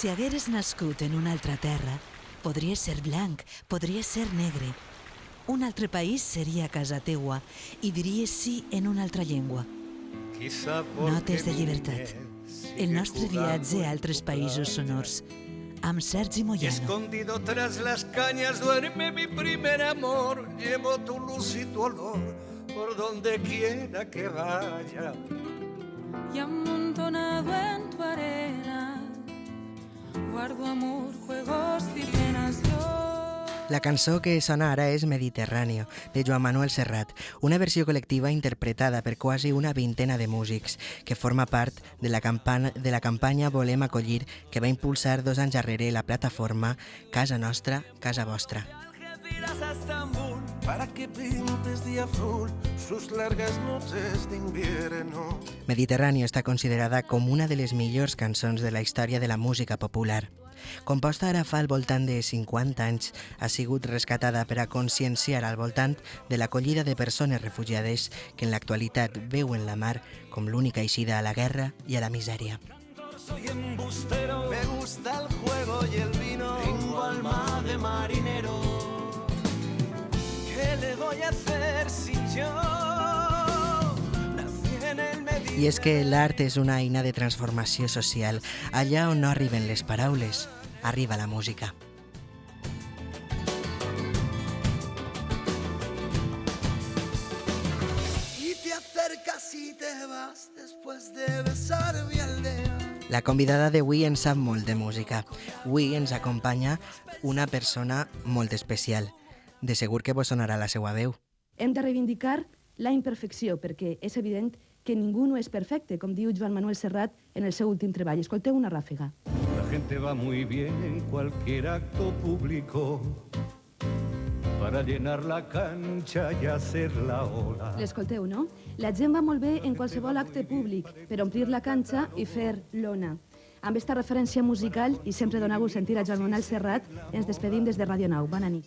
Si hagueres nascut en una altra terra, podries ser blanc, podries ser negre. Un altre país seria casa teua i diries sí en una alaltra llengua. Notes de llibertat. El nostre viatge a altres països sonors. Amb Sergi Moyano. Escondido tras las cañas duerme mi primer amor. Llevo tu luz y tu olor por donde quiera que vaya. Y amontonado en tu arena guardo amor, juegos y penas yo. La cançó que sona ara és Mediterráneo, de Joan Manuel Serrat, una versió col·lectiva interpretada per quasi una vintena de músics, que forma part de la campanya Volem Acollir, que va impulsar 2 anys darrere la plataforma Casa Nostra, Casa Vostra. Para que pintes de azul sus largas noches de invierno. Mediterráneo està considerada com una de les millors cançons de la història de la música popular. Composta ara fa al voltant de 50 anys, ha sigut rescatada per a conscienciar al voltant de l'acollida de persones refugiades que en l'actualitat veuen la mar com l'única eixida a la guerra i a la misèria. Soy embustero, me gusta el juego y el vino. Tengo alma de marinero. ¿Qué le voy a hacer si yo nací en el Mediterráneo? I és que l'art és una eina de transformació social. Allà on no arriben les paraules, arriba la música. Y te acercas y te vas después de besar mi aldea. La convidada d'avui en sap molt de música. Avui ens acompanya una persona molt especial. De segur que vos sonarà la seva veu. Hem de reivindicar la imperfecció, perquè és evident que ningú no és perfecte, com diu Joan Manuel Serrat en el seu últim treball. Escolteu una ràfega. La gente va muy bien en cualquier acto público para llenar la cancha y hacer la ola. L'escolteu, no? La gent va molt bé en qualsevol acte públic per omplir la canxa i fer l'ona. Amb esta referència musical, i sempre donau sentir a Joan Manuel Serrat, ens despedim des de Ràdio Nau. Bona nit.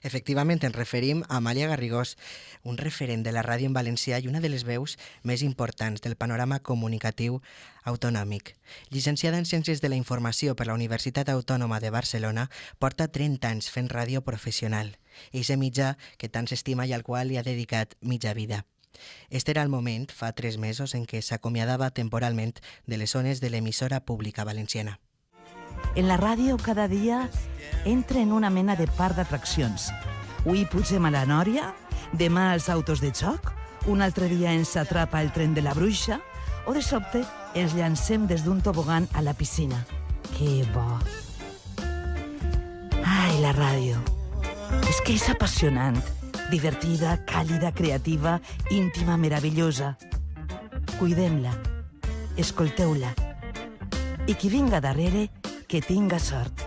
Efectivament, ens referim a Amàlia Garrigós, un referent de la ràdio en valencià i una de les veus més importants del panorama comunicatiu autonòmic. Llicenciada en Ciències de la Informació per la Universitat Autònoma de Barcelona, porta 30 anys fent ràdio professional, eixe mitjà que tant s'estima i al qual li ha dedicat mitja vida. Este era el moment, fa 3 mesos, en què s'acomiadava temporalment de les zones de l'emissora pública valenciana. En la ràdio cada dia entra en una mena de parc d'atraccions. Avui pugem a la Nòria, demà als autos de xoc, un altre dia ens atrapa el tren de la Bruixa o de sobte ens llancem des d'un tobogan a la piscina. Que bo! Ai, la ràdio. És que és apassionant, divertida, càlida, creativa, íntima, meravellosa. Cuidem-la, escolteu-la. I qui vinga darrere, que tinga sort.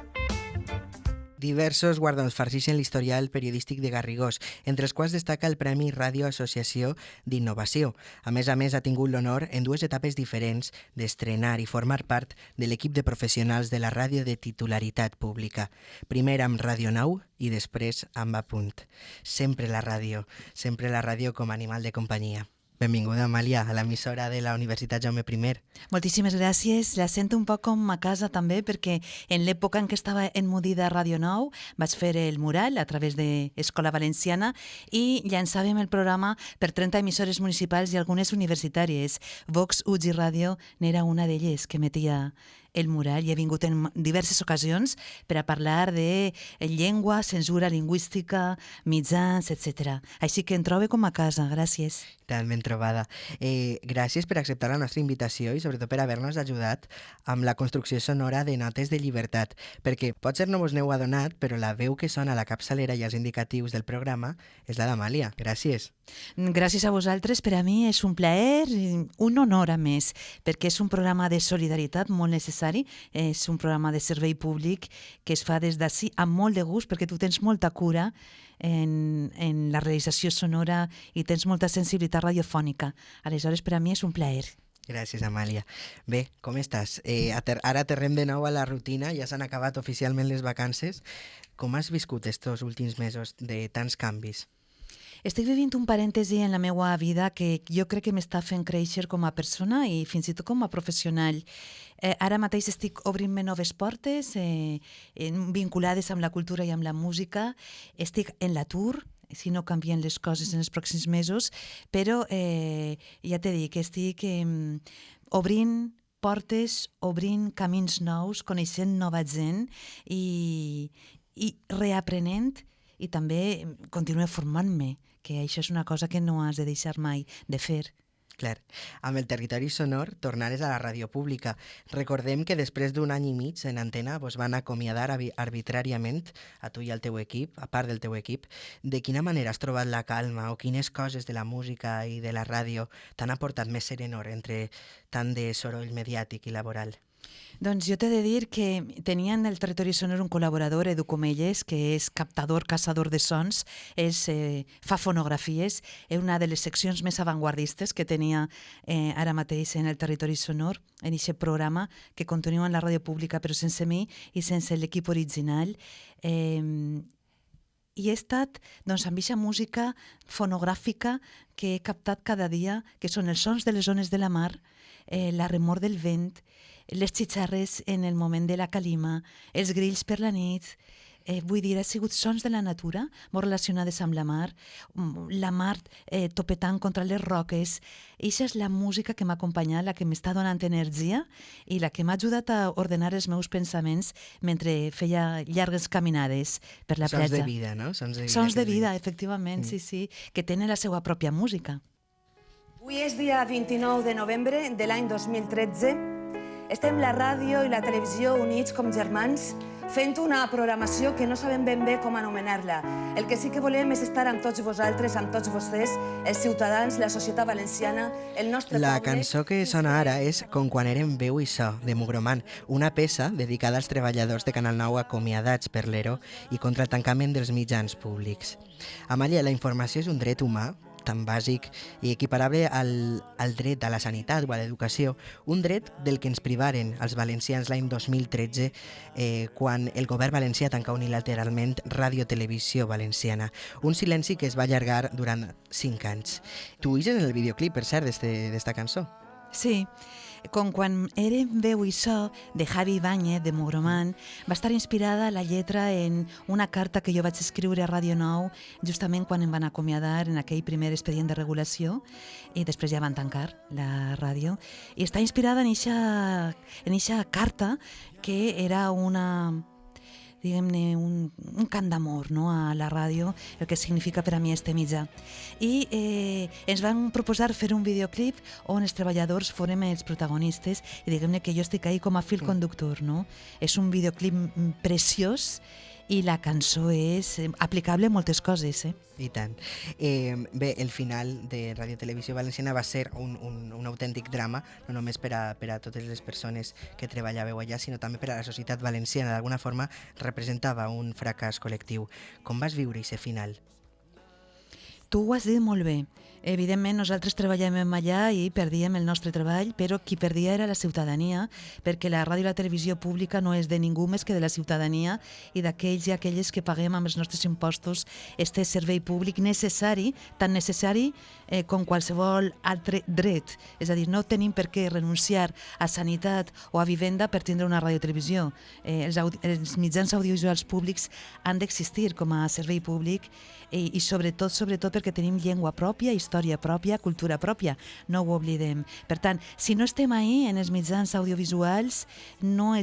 Diversos guardons farcixen l'historial periodístic de Garrigós, entre els quals destaca el Premi Ràdio Associació d'Innovació. A més, ha tingut l'honor en 2 etapes diferents d'estrenar i formar part de l'equip de professionals de la ràdio de titularitat pública. Primer amb Ràdio Nau i després amb Apunt. Sempre la ràdio com a animal de companyia. Benvinguda, Amàlia, a l'emissora de la Universitat Jaume I. Moltíssimes gràcies. La sento un poc com a casa també, perquè en l'època en què estava emmudida a Ràdio Nou vaig fer el mural a través d'Escola Valenciana i llançàvem el programa per 30 emissores municipals i algunes universitàries. Vox UGI Ràdio n'era una d'elles que emetia el mural i he vingut en diverses ocasions per a parlar de llengua, censura lingüística, mitjans, etc. Així que em trobo com a casa. Gràcies. Tan ben trobada. Gràcies per acceptar la nostra invitació i sobretot per haver-nos ajudat amb la construcció sonora de Notes de Llibertat, perquè potser no vos n'heu adonat, però la veu que sona a la capçalera i als indicatius del programa és la d'Amàlia. Gràcies. Gràcies a vosaltres. Per a mi és un plaer, un honor a més, perquè és un programa de solidaritat molt necessari, és un programa de servei públic que es fa des d'ací amb molt de gust, perquè tu tens molta cura en la realització sonora i tens molta sensibilitat radiofònica. Aleshores, per a mi és un plaer. Gràcies, Amàlia. Bé, com estàs? Ara aterrem de nou a la rutina, ja s'han acabat oficialment les vacances. Com has viscut estos últims mesos de tants canvis? Estic vivint un parèntesi en la meva vida que jo crec que m'està fent créixer com a persona i fins i tot com a professional. Ara mateix estic obrint-me noves portes vinculades amb la cultura i amb la música. Estic en l'atur, si no canvien les coses en els pròxims mesos, però ja t'he dit que estic obrint portes, obrint camins nous, coneixent nova gent i reaprenent i també continuo formant-me, que això és una cosa que no has de deixar mai de fer. Clar, amb el territori sonor tornares a la ràdio pública. Recordem que després d'un any i mig en antena vos van acomiadar arbitràriament a tu i al teu equip, a part del teu equip. De quina manera has trobat la calma o quines coses de la música i de la ràdio t'han aportat més serenor entre tant de soroll mediàtic i laboral? Doncs jo t'he de dir que tenia en el territori sonor un col·laborador, Edu Comelles, que és captador, caçador de sons, fa fonografies, és una de les seccions més avantguardistes que tenia ara mateix en el territori sonor, en aquest programa, que continua en la ràdio pública, però sense mi i sense l'equip original. I he estat doncs, amb aquesta música fonogràfica que he captat cada dia, que són els sons de les ones de la mar, la remor del vent, les xitxarres en el moment de la calima, els grills per la nit. Vull dir, ha sigut sons de la natura, molt relacionades amb la mar topetant contra les roques. Eixa és la música que m'ha acompanyat, la que m'està donant energia i la que m'ha ajudat a ordenar els meus pensaments mentre feia llargues caminades per la platja. Sons de vida, no? Sons de vida, efectivament, sí, que tenen la seva pròpia música. Avui és dia 29 de novembre de l'any 2013. Estem la ràdio i la televisió units com germans fent una programació que no sabem ben bé com anomenar-la. El que sí que volem és estar amb tots vosaltres, amb tots vostès, els ciutadans, la societat valenciana, el nostre poble... La cançó que sona ara és Com quan érem veu i so, de Mugroman, una peça dedicada als treballadors de Canal 9 acomiadats per l'ERO i contra el tancament dels mitjans públics. Amàlia, la informació és un dret humà tan bàsic i equiparable al dret a la sanitat o a l'educació, un dret del que ens privaren els valencians l'any 2013 quan el govern valencià tancà unilateralment Ràdio Televisió Valenciana. Un silenci que es va allargar durant 5 anys. Tu ixes en el videoclip, per cert, d'esta cançó. Sí, com quan érem veu i so de Javi Ibáñez, de Mugroman, va estar inspirada la lletra en una carta que jo vaig escriure a Ràdio 9 justament quan em van acomiadar en aquell primer expedient de regulació i després ja van tancar la ràdio. I està inspirada en eixa carta que era diguem-ne, un cant d'amor, no?, a la ràdio, el que significa per a mi este mitjà. I ens van proposar fer un videoclip on els treballadors fórem els protagonistes i diguem-ne que jo estic ahí com a fil conductor, no? És un videoclip preciós i la cançó és aplicable a moltes coses, I tant. Bé, el final de Ràdio Televisió Valenciana va ser un autèntic drama, no només per a totes les persones que treballàveu allà, sinó també per a la societat valenciana. D'alguna forma representava un fracàs col·lectiu. Com vas viure aquest final? Tu ho has dit molt bé. Evidentment, nosaltres treballàvem allà i perdíem el nostre treball, però qui perdia era la ciutadania, perquè la ràdio i la televisió pública no és de ningú més que de la ciutadania i d'aquells i aquelles que paguem amb els nostres impostos este servei públic necessari, tan necessari com qualsevol altre dret. És a dir, no tenim per què renunciar a sanitat o a vivenda per tindre una radiotelevisió. Els mitjans audiovisuals públics han d'existir com a servei públic i sobretot perquè tenim llengua pròpia, història pròpia, cultura pròpia. No ho oblidem. Per tant, si no estem ahí en els mitjans audiovisuals, no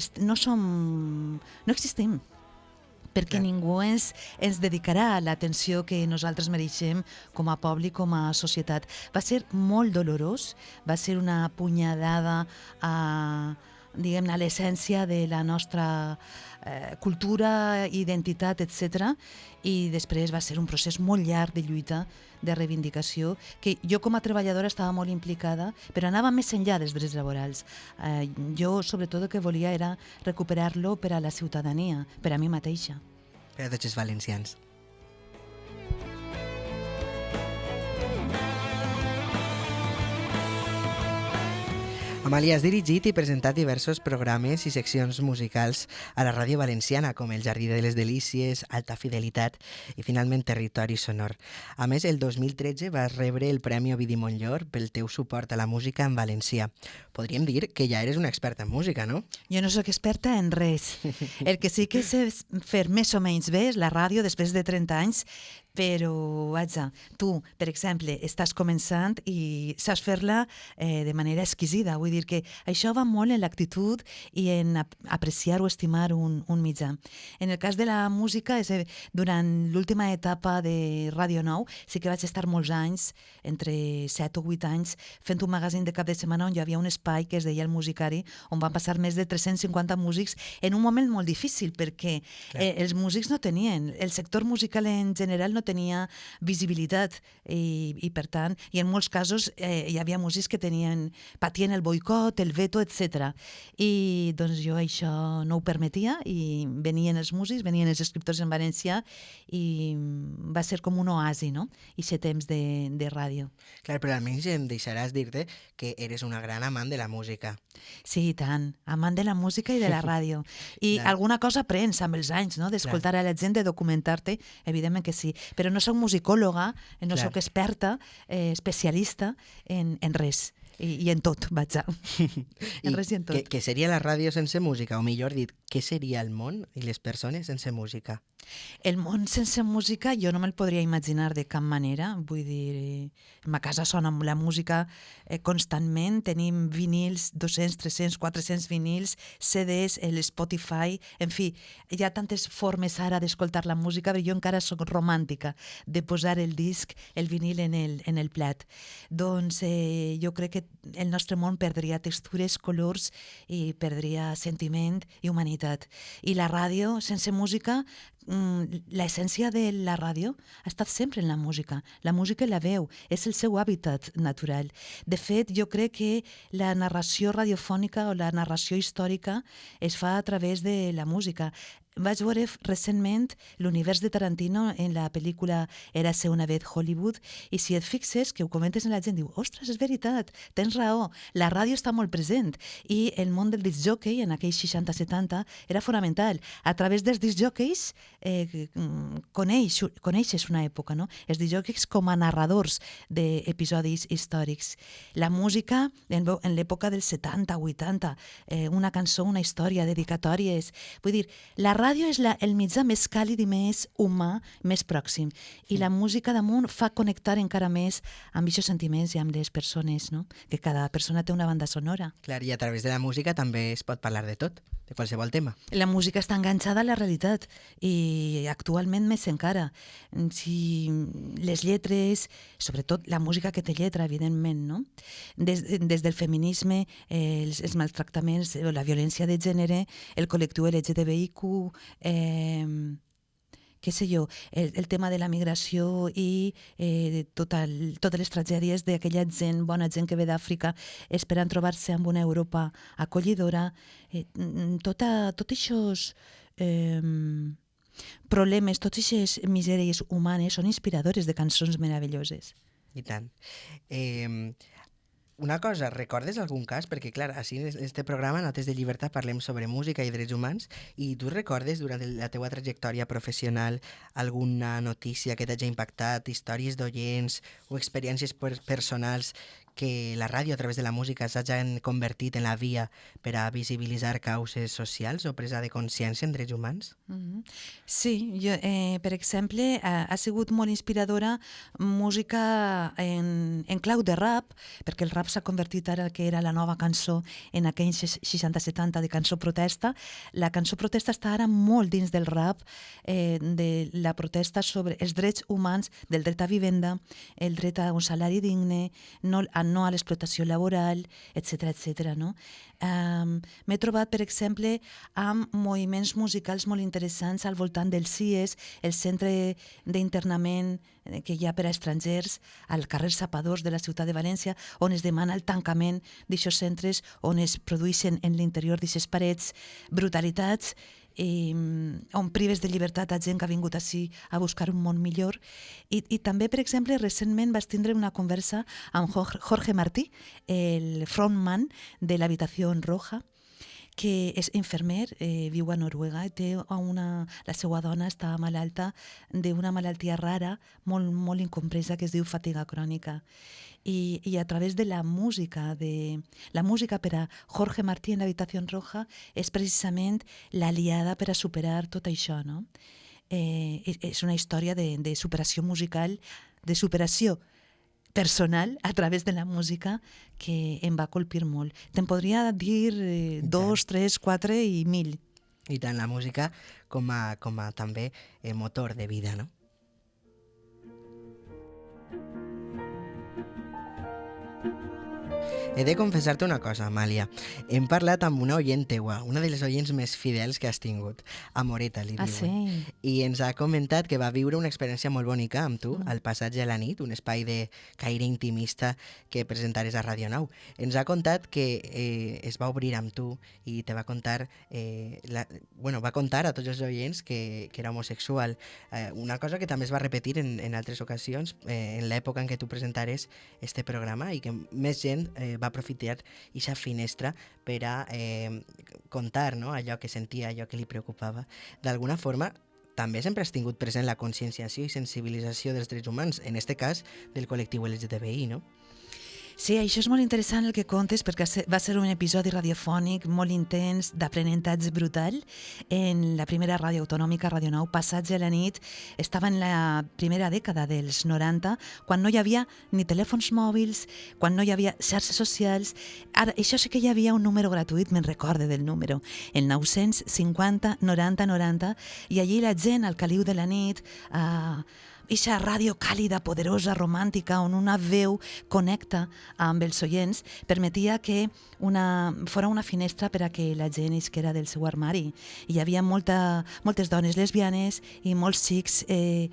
existim, perquè ningú ens dedicarà l'atenció que nosaltres mereixem com a poble i com a societat. Va ser molt dolorós, va ser una punyalada a l'essència de la nostra cultura, identitat, etc. I després va ser un procés molt llarg de lluita, de reivindicació, que jo com a treballadora estava molt implicada, però anava més enllà dels drets laborals. Jo, sobretot, el que volia era recuperar-lo per a la ciutadania, per a mi mateixa. Per a tots els valencians. Amàlia, has dirigit i presentat diversos programes i seccions musicals a la ràdio valenciana, com El Jardí de les Delícies, Alta Fidelitat i finalment Territori Sonor. A més, el 2013 vas rebre el Premi Ovidi Montllor pel teu suport a la música en valencià. Podríem dir que ja eres una experta en música, no? Jo no sóc experta en res. El que sí que sé fer més o menys bé és la ràdio després de 30 anys, però, vaja, tu, per exemple, estàs començant i saps fer-la de manera exquisida. Vull dir que això va molt en l'actitud i en apreciar o estimar un mitjà. En el cas de la música, durant l'última etapa de Ràdio Nou, sí que vaig estar molts anys, entre 7 o 8 anys, fent un magazín de cap de setmana on hi havia un espai que es deia El Musicari, on van passar més de 350 músics en un moment molt difícil, perquè els músics no tenien, el sector musical en general no tenia visibilitat i per tant, i en molts casos hi havia músics que patien el boicot, el veto, etc. I doncs jo això no ho permetia i venien els músics, venien els escriptors en valencià i va ser com un oasi, no? Ixe temps de ràdio. Clar, però almenys em deixaràs dir-te que eres una gran amant de la música. Sí, i tant. Amant de la música i de la ràdio. I alguna cosa aprens amb els anys, no? D'escoltar a la gent, de documentar-te, evidentment que sí. Però no soc musicòloga, no soc experta, especialista en res. I en tot, vaja. En res i en tot. Què seria la ràdio sense música? O millor dit, què seria el món i les persones sense música? El món sense música jo no me'l podria imaginar de cap manera. Vull dir, a ma casa sona la música constantment, tenim vinils, 200, 300, 400 vinils, CDs, el Spotify, en fi, hi ha tantes formes ara d'escoltar la música, però jo encara soc romàntica de posar el disc, el vinil en el plat. Doncs jo crec que el nostre món perdria textures, colors i perdria sentiment i humanitat. I la ràdio sense música, l'essència de la ràdio ha estat sempre en la música i la veu, és el seu hàbitat natural. De fet, jo crec que la narració radiofònica o la narració històrica es fa a través de la música. Vaig veure recentment l'univers de Tarantino en la pel·lícula Érase una vez Hollywood, i si et fixes, que ho comentes en la gent, diu, ostres, és veritat, tens raó, la ràdio està molt present, i el món del discjòquei en aquells 60-70 era fonamental. A través dels discjòqueis coneixes una època, no? Els discjòqueis com a narradors d'episodis històrics. La música, en l'època dels 70-80, una cançó, una història, dedicatòries. Vull dir, la ràdio és el mitjà més càlid i més humà, més pròxim. I la música damunt fa connectar encara més amb aquests sentiments i amb les persones, no? Que cada persona té una banda sonora. Clar, i a través de la música també es pot parlar de tot, de qualsevol tema. La música està enganxada a la realitat i actualment més encara. Si les lletres, sobretot la música que té lletra, evidentment, no? Des del feminisme, els maltractaments, la violència de gènere, el col·lectiu LGTBIQ, què sé jo, el tema de la migració i totes les tragèdies d'aquella gent, bona gent que ve d'Àfrica esperant trobar-se amb una Europa acollidora, tots aquests problemes, totes aquestes misèries humanes són inspiradores de cançons meravelloses. I tant. Una cosa, recordes algun cas? Perquè, clar, així en este programa, Notes de Llibertat, parlem sobre música i drets humans, i tu recordes durant la teua trajectòria professional alguna notícia que t'hagi impactat, històries d'oients o experiències personals que la ràdio a través de la música s'hagin convertit en la via per a visibilitzar causes socials o presa de consciència en drets humans? Sí, jo, per exemple, ha sigut molt inspiradora música en clau de rap, perquè el rap s'ha convertit ara que era la nova cançó en aquells 60-70 de cançó protesta. La cançó protesta està ara molt dins del rap, de la protesta sobre els drets humans, del dret a vivenda, el dret a un salari digne, no a l'explotació laboral, etc. No? M'he trobat, per exemple, amb moviments musicals molt interessants al voltant del CIES, el centre d'internament que hi ha per a estrangers, al carrer Sapadors de la ciutat de València, on es demana el tancament d'aixòs centres, on es produeixen en l'interior d'aixes parets brutalitats on prives de llibertat a gent que ha vingut així a buscar un món millor. I també, per exemple, recentment vas tindre una conversa amb Jorge Martí, el frontman de l'Habitació Roja, que és infermer, viu a Noruega, i la seva dona està malalta d'una malaltia rara, molt, molt incompresa, que es diu fatiga crònica. I a través de la música per a Jorge Martí en l'Habitació Roja és precisament l'aliada per a superar tot això, no? És una història de superació musical, de superació personal a través de la música que em va colpir molt. Te'n podria dir 2, 3, 4 i 1000. I tant, la música com a també motor de vida, no? He de confessar-te una cosa, Amàlia. Hem parlat amb una oient teua, una de les oients més fidels que has tingut, Amoreta, li diuen. Sí? I ens ha comentat que va viure una experiència molt bonica amb tu al Passatge a la nit, un espai de caire intimista que presentares a Radio Nou. Ens ha contat que es va obrir amb tu i te va contar, va contar a tots els oients que era homosexual. Una cosa que també es va repetir en altres ocasions, en l'època en què tu presentares este programa, i que més gent va aprofitar aquesta finestra per a contar, no?, allò que sentia, allò que li preocupava. D'alguna forma, també sempre has tingut present la conscienciació i sensibilització dels drets humans, en este cas del col·lectiu LGTBI, no? Sí, això és molt interessant el que contes, perquè va ser un episodi radiofònic molt intens, d'aprenentatge brutal. En la primera ràdio autonòmica, Radio Nou, Passatge a la nit, estava en la primera dècada dels 90, quan no hi havia ni telèfons mòbils, quan no hi havia xarxes socials. Ara, això sí que hi havia un número gratuït, me'n recorde del número, el 950 90 90, i allí la gent, al caliu de la nit, eixa ràdio càlida, poderosa, romàntica, on una veu connecta amb els oients, permetia que fora una finestra per a que la gent isquera del seu armari. Hi havia moltes dones lesbianes i molts xics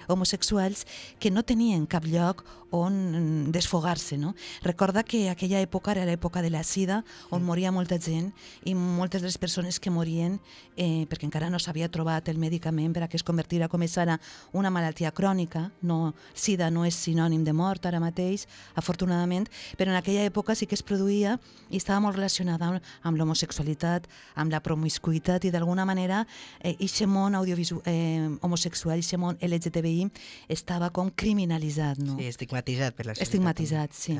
homosexuals que no tenien cap lloc on desfogar-se, no? Recorda que aquella època era l'època de la sida, on moria molta gent, i moltes de les persones que morien perquè encara no s'havia trobat el medicament per a que es convertira, com és ara, una malaltia crònica. No, sida no és sinònim de mort ara mateix, afortunadament, però en aquella època sí que es produïa i estava molt relacionada amb l'homosexualitat, amb la promiscuïtat, i d'alguna manera aquest món homosexual, aquest món LGTBI estava com criminalitzat, no? Sí, estigmatitzat per la societat. Estigmatitzat, sí.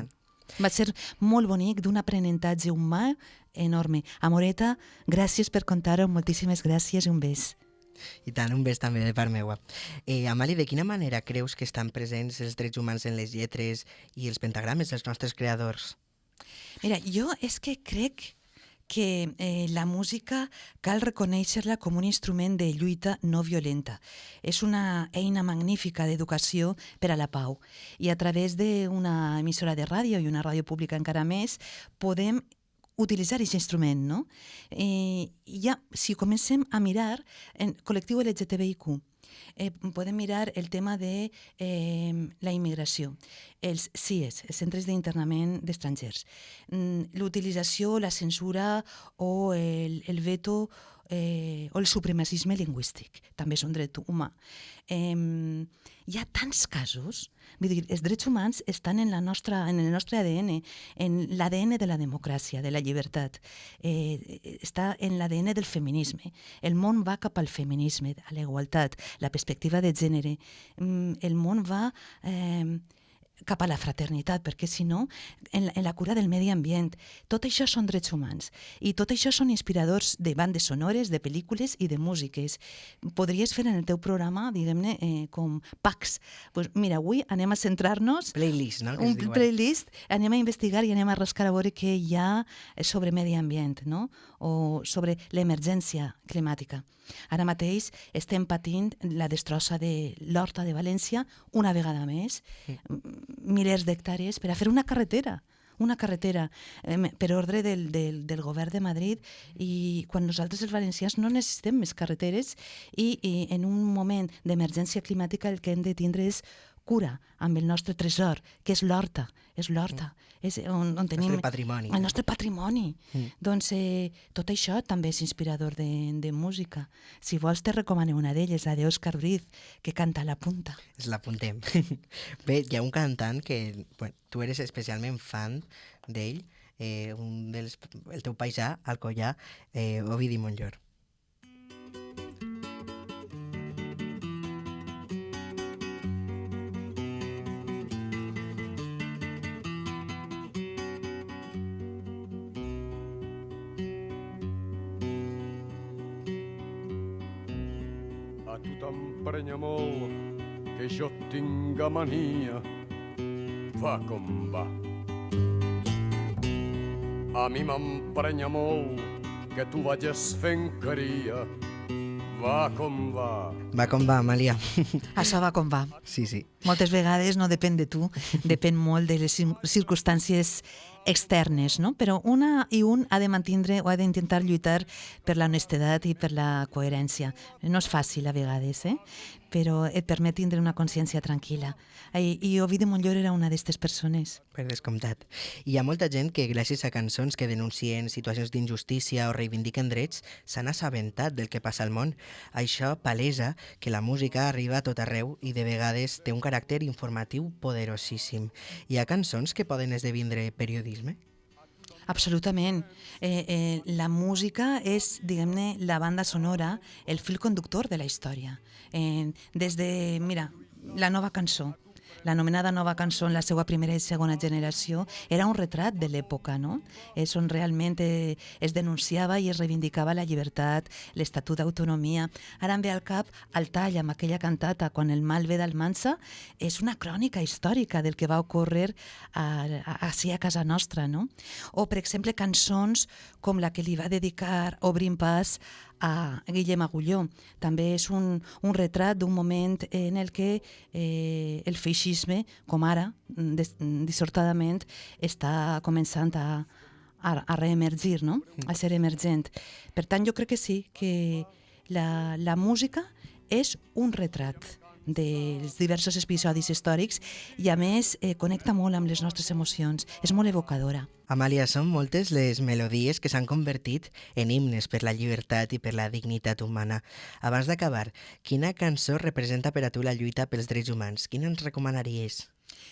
Va ser molt bonic, d'un aprenentatge humà enorme. Amoreta, gràcies per contar-ho, moltíssimes gràcies i un bes. I tant, un bes també de part meua. Amàlia, de quina manera creus que estan presents els drets humans en les lletres i els pentagrames dels nostres creadors? Mira, jo és que crec que la música cal reconèixer-la com un instrument de lluita no violenta. És una eina magnífica d'educació per a la pau. I a través d'una emissora de ràdio i una ràdio pública encara més, podem utilitzar aquest instrument, no? Ja, si comencem a mirar en col·lectiu LGTBIQ, podem mirar el tema de la immigració, els CIES, els centres d'internament d'estrangers, l'utilització, la censura o el veto o el supremacisme lingüístic, també és un dret humà. Hi ha tants casos, vull dir, els drets humans estan en el nostre ADN, en l'ADN de la democràcia, de la llibertat, està en l'ADN del feminisme. El món va cap al feminisme, a la igualtat, la perspectiva de gènere. El món va cap a la fraternitat, perquè si no, en la cura del medi ambient. Tot això són drets humans i tot això són inspiradors de bandes sonores, de pel·lícules i de músiques. Podries fer en el teu programa, diguem-ne, com packs. Pues mira, avui anem a centrar-nos... Playlist, no? Un playlist, anem a investigar i anem a rascar a veure què hi ha sobre medi ambient, no? O sobre l'emergència climàtica. Ara mateix estem patint la destrossa de l'Horta de València una vegada més, milers d'hectàrees per a fer una carretera per ordre del govern de Madrid, i quan nosaltres els valencians no necessitem més carreteres i en un moment d'emergència climàtica el que hem de tindre és cura amb el nostre tresor, que és l'horta. És l'horta. És on tenim... El nostre patrimoni. El nostre patrimoni. Doncs tot això també és inspirador de música. Si vols te recomano una d'elles, la d'Òscar Briz, que canta La Punta. Es l'apuntem. Bé, hi ha un cantant que tu eres especialment fan d'ell, el teu paisà, alcoià, Ovidi Montllor. A tu t'emprenya molt que jo tinga mania, va com va. A mi m'emprenya molt que tu vagis fent caria, va com va. Va com va, Amàlia. Això va com va. Sí, sí. Moltes vegades no depèn de tu, depèn molt de les circumstàncies externes, no? Però una i un ha de mantindre o ha d'intentar lluitar per l'honestedat i per la coherència. No és fàcil a vegades, però et permet tindre una consciència tranquil·la. I Ovidi Montllor era una d'aquestes persones. Per descomptat. Hi ha molta gent que gràcies a cançons que denuncien situacions d'injustícia o reivindiquen drets s'han assabentat del que passa al món. Això palesa que la música arriba a tot arreu i de vegades té un caràcter informatiu poderosíssim. Hi ha cançons que poden esdevindre periodisme? Absolutament. La música és, diguem-ne, la banda sonora, el fil conductor de la història. Des de, mira, la nova cançó, l'anomenada nova cançó en la seva primera i segona generació, era un retrat de l'època, no? És on realment es denunciava i es reivindicava la llibertat, l'estatut d'autonomia. Ara em ve al cap el tall amb aquella cantata Quan el mal ve d'Almansa, és una crònica històrica del que va ocórrer així a casa nostra, no? O, per exemple, cançons com la que li va dedicar Obrint Pas a Guillem Agulló. També és un retrat d'un moment en el que el feixisme, com ara, dissortadament, està començant a reemergir, no? A ser emergent. Per tant, jo crec que sí, que la música és un retrat dels diversos episodis històrics i, a més, connecta molt amb les nostres emocions. És molt evocadora. Amàlia, són moltes les melodies que s'han convertit en himnes per la llibertat i per la dignitat humana. Abans d'acabar, quina cançó representa per a tu la lluita pels drets humans? Quina ens recomanaries?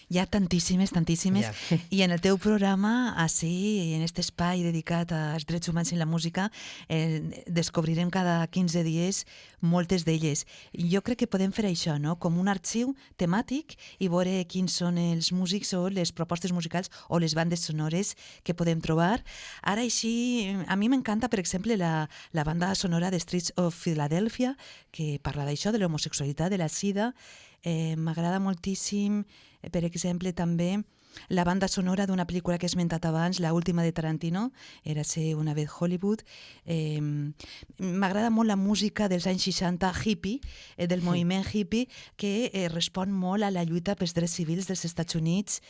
Hi ha tantíssimes, tantíssimes. Ja. I en el teu programa, així, en aquest espai dedicat als drets humans i la música, descobrirem cada 15 dies moltes d'elles. Jo crec que podem fer això, no? Com un arxiu temàtic i veure quins són els músics o les propostes musicals o les bandes sonores que podem trobar. Ara, així, a mi m'encanta, per exemple, la banda sonora de Streets of Philadelphia, que parla d'això, de l'homosexualitat, de la sida. M'agrada moltíssim, per exemple, també la banda sonora d'una pel·lícula que he esmentat abans, La última de Tarantino, Érase una vez Hollywood. M'agrada molt la música dels anys 60 hippie, del moviment hippie, que respon molt a la lluita pels drets civils dels Estats Units.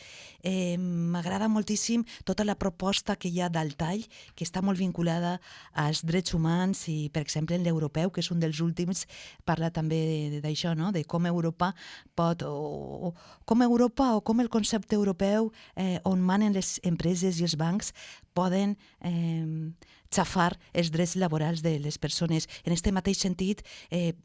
M'agrada moltíssim tota la proposta que hi ha del tall, que està molt vinculada als drets humans i, per exemple, en l'europeu, que és un dels últims, parla també d'això, no? De com Europa pot, o com el concepte europeu on manen les empreses i els bancs poden xafar els drets laborals de les persones. En aquest mateix sentit,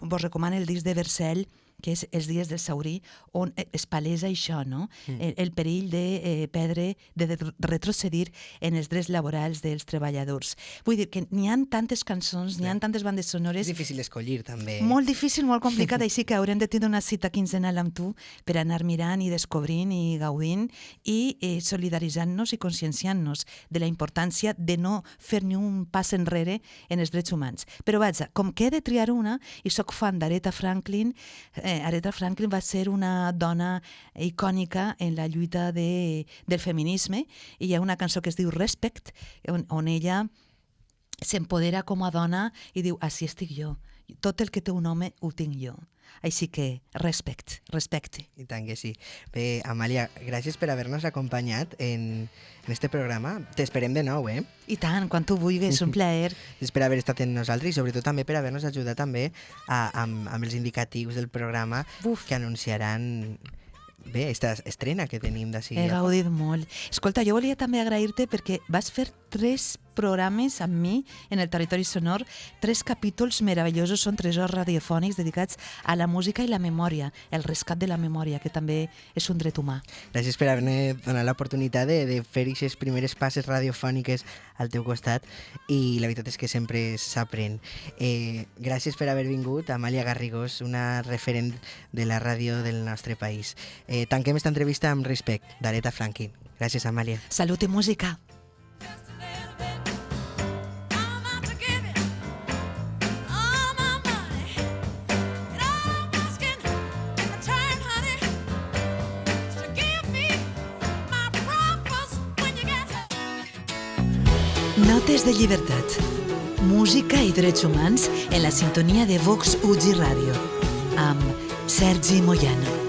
vos recomano el disc de Vercel, que és Els dies del Saurí, on es palesa això, no? El perill de perdre, de retrocedir en els drets laborals dels treballadors. Vull dir que n'hi ha tantes cançons, n'hi ha tantes bandes sonores... És difícil escollir, també. Molt difícil, molt complicat, així que haurem de tenir una cita quinzenal amb tu per anar mirant i descobrint i gaudint i solidaritzant-nos i conscienciant-nos de la importància de no fer ni un pas enrere en els drets humans. Però vaja, com que he de triar una, i sóc fan d'Aretha Franklin, Aretha Franklin va ser una dona icònica en la lluita del feminisme i hi ha una cançó que es diu Respect, on ella s'empodera com a dona i diu, així estic jo, tot el que té un home ho tinc jo. Així que, respecte. I tant que sí. Bé, Amàlia, gràcies per haver-nos acompanyat en este programa. T'esperem de nou, I tant, quan tu vulguis, un plaer. Gràcies per haver estat amb nosaltres i sobretot també per haver-nos ajudat també amb els indicatius del programa que anunciaran bé, aquesta estrena que tenim d'ací. He gaudit molt. Escolta, jo volia també agrair-te perquè vas fer 3 programes amb mi en el Territori Sonor, 3 capítols meravellosos, són tresors radiofònics dedicats a la música i la memòria, el rescat de la memòria, que també és un dret humà. Gràcies per haver-me donat l'oportunitat de fer aquestes primeres passes radiofòniques al teu costat i la veritat és que sempre s'aprèn. Gràcies per haver vingut, Amàlia Garrigós, una referent de la ràdio del nostre país. Tanquem esta entrevista amb Respect, d'Aretha Franklin. Gràcies, Amàlia. Salut i música. Notes de llibertat. Música i drets humans en la sintonia de Vox UG Ràdio amb Sergi Moyano.